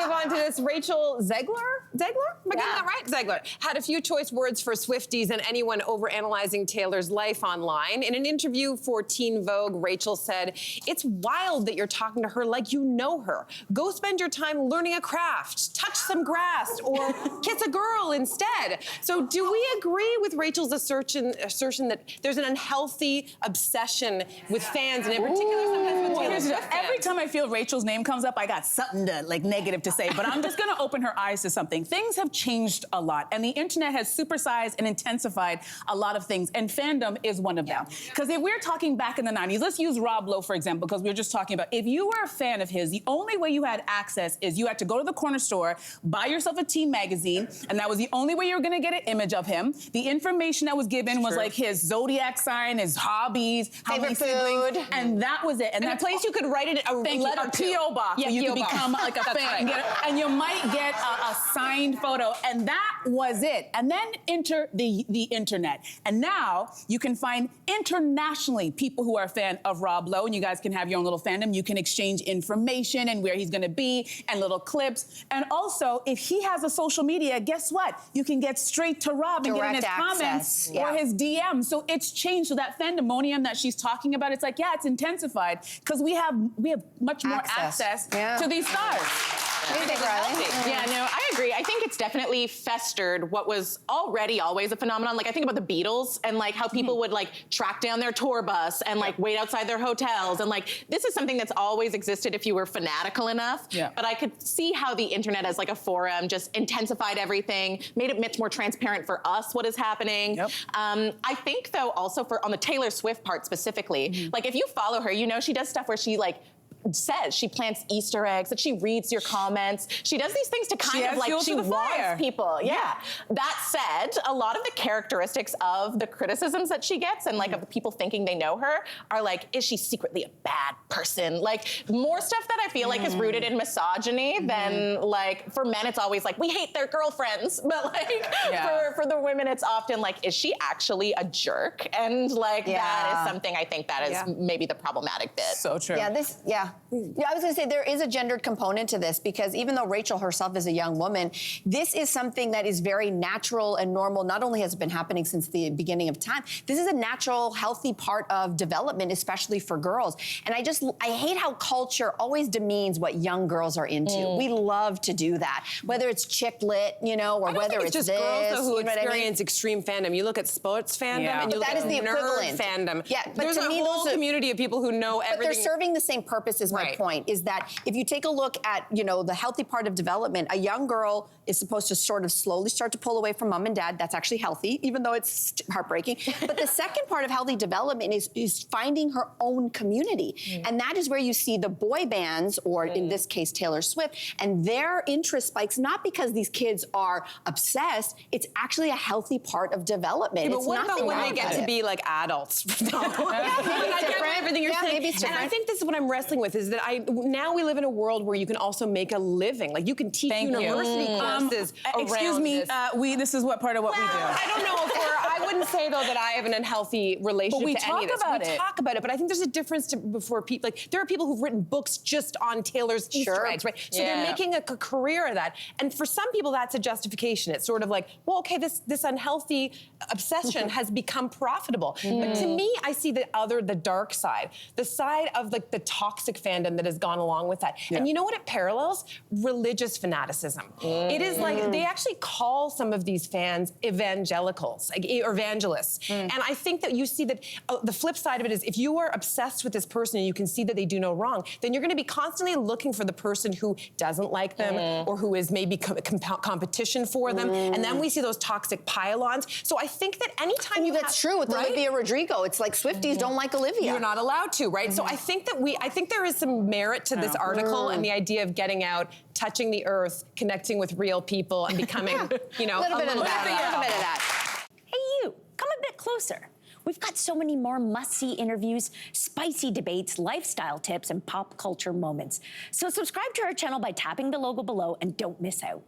move on to this. Rachel Zegler? Am I getting that right? Zegler had a few choice words for Swifties and anyone overanalyzing Taylor's life online. In an interview for Teen Vogue, Rachel said, "It's wild that you're talking to her like you know her. Go spend your time learning a craft, touch some grass, or kiss a girl instead." So do we agree with Rachel's assertion that there's an unhealthy obsession with fans, and in particular sometimes with Taylor Swift fans? Every time I feel Rachel's name comes up, I got something to, negative to say, but I'm just gonna open her eyes to something. Things have changed a lot, and the internet has supersized and intensified a lot of things, and fandom is one of them. Because if we're talking back in the 90s, let's use Rob Lowe, for example, because we were just talking about, if you were a fan of his, the only way you had access is you had to go to the corner store, buy yourself a teen magazine, and that was the only way you were gonna get an image of him. The information that was given was like his zodiac sign, his hobbies, how many siblings, and that was it. And that place you could write it a letter to. P.O. box, where you could become like a fan, right. and you might get a signed photo, and that was it. And then enter the internet. And now you can find internationally people who are a fan of Rob Lowe, and you guys can have your own little fandom. You can exchange information and where he's gonna be and little clips. And also, if he has a social media, guess what? You can get straight to Rob and get in his comments or his DMs. So it's changed. So that fandemonium that she's talking about, it's like, yeah, it's intensified because we have much more access to these stars. Yeah, no, I agree. I think it's definitely festered what was already always a phenomenon. Like, I think about the Beatles and like how people would like track down their tour bus and like wait outside their hotels. And like, this is something that's always existed if you were fanatical enough. Yeah. But I could see how the internet as like a forum just intensified everything, made it much more transparent for us what is happening. Yep. I think though also on the Taylor Swift part specifically, like if you follow her, you know she does stuff where she like says she plants Easter eggs, that she reads your comments. She does these things to kind of like, she wants people. Yeah. That said, a lot of the characteristics of the criticisms that she gets and like of the people thinking they know her are like, is she secretly a bad person? Like more stuff that I feel like is rooted in misogyny than like, for men it's always like, we hate their girlfriends. But like for the women it's often like, is she actually a jerk? And like that is something I think that is maybe the problematic bit. So true. Yeah, I was gonna say there is a gendered component to this because even though Rachel herself is a young woman, this is something that is very natural and normal. Not only has it been happening since the beginning of time, this is a natural, healthy part of development, especially for girls. And I hate how culture always demeans what young girls are into. We love to do that, whether it's chick lit, you know, or whether it's just this, girls though, who you know experience extreme fandom. You look at sports fandom and you look at the nerd fandom. Yeah, but there's to a me, whole community of people who know everything. But they're serving the same purpose is my point, is that if you take a look at, you know, the healthy part of development, a young girl is supposed to sort of slowly start to pull away from mom and dad. That's actually healthy, even though it's heartbreaking. But the second part of healthy development is finding her own community. And that is where you see the boy bands, or in this case, Taylor Swift, and their interest spikes, not because these kids are obsessed, it's actually a healthy part of development. But what about when they get to be like adults? Everything you're saying. And I think this is what I'm wrestling with, is that now we live in a world where you can also make a living. Like you can teach university courses excuse me, this is what part of what we do. I don't know if I wouldn't say though that I have an unhealthy relationship to any of this. We talk about it, but I think there's a difference before people, like there are people who've written books just on Taylor's Easter eggs, right? So they're making a career of that. And for some people that's a justification. It's sort of like, well, okay, this unhealthy obsession has become profitable. But to me, I see the dark side, the side of like the toxic fandom that has gone along with that. And you know what it parallels? Religious fanaticism. It is like, they actually call some of these fans evangelicals, like, or evangelists. And I think that you see that the flip side of it is if you are obsessed with this person and you can see that they do no wrong, then you're gonna be constantly looking for the person who doesn't like them or who is maybe competition for them. And then we see those toxic pylons. So I think that anytime that's true with Olivia Rodrigo. It's like Swifties don't like Olivia. You're not allowed to, right? So I think that I think there is some merit to this article and the idea of getting out, touching the earth, connecting with real people, and becoming, you know, a little bit of that. Hey, you, come a bit closer. We've got so many more must-see interviews, spicy debates, lifestyle tips, and pop culture moments. So subscribe to our channel by tapping the logo below and don't miss out.